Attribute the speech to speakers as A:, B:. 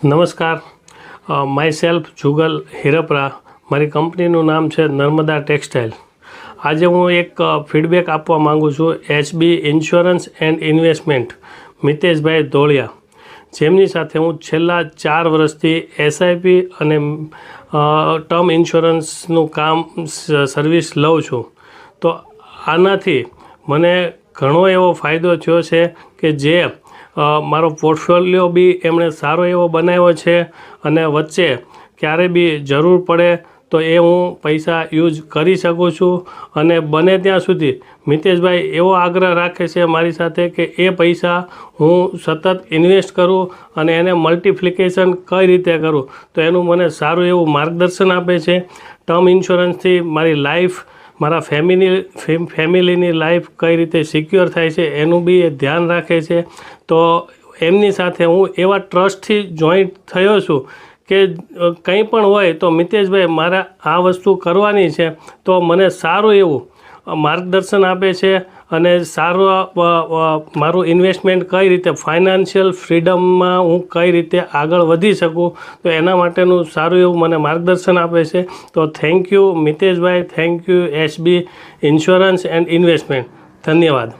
A: નમસ્કાર, my self Jugal Hirpara. મારી કંપનીનું નામ છે નર્મદા ટેક્સટાઇલ. આજે હું એક ફીડબેક આપવા માગું છું એચબી ઇન્સ્યોરન્સ એન્ડ ઇન્વેસ્ટમેન્ટ મિતેશભાઈ ધોળિયા, જેમની સાથે હું છેલ્લા 4 વર્ષથી એસઆઈપી અને ટર્મ ઇન્સ્યોરન્સનું કામ સર્વિસ લઉં છું. તો આનાથી મને ઘણો એવો ફાયદો થયો છે કે જે મારો પોર્ટફોલિયો બી એમણે સારો એવો બનાવ્યો છે અને વચ્ચે ક્યારે બી જરૂર પડે તો એ હું પૈસા યુઝ કરી શકું છું. અને બને ત્યાં સુધી મિતેશભાઈ એવો આગ્રહ રાખે છે મારી સાથે કે એ પૈસા હું સતત ઇન્વેસ્ટ કરું અને એને મલ્ટિપ્લિકેશન કઈ રીતે કરું, તો એનું મને સારું એવું માર્ગદર્શન આપે છે. ટર્મ ઇન્સ્યોરન્સથી મારી લાઈફ, મારા ફેમિલીની લાઈફ કઈ રીતે સિક્યોર થાય છે એનું બી એ ધ્યાન રાખે છે. તો એમની સાથે હું એવા ટ્રસ્ટથી જોઈન્ટ થયો છું કે કંઈ પણ હોય તો મિતેશભાઈ મારે આ વસ્તુ કરવાની છે, તો મને સારું એવું માર્ગદર્શન આપે છે અને સારું મારું ઇન્વેસ્ટમેન્ટ કઈ રીતે ફાઇનાન્શિયલ ફ્રીડમમાં હું કઈ રીતે આગળ વધી શકું, તો એના માટેનું સારું એવું મને માર્ગદર્શન આપે છે. તો thank you મિતેશભાઈ, thank you HB insurance and investment. ધન્યવાદ.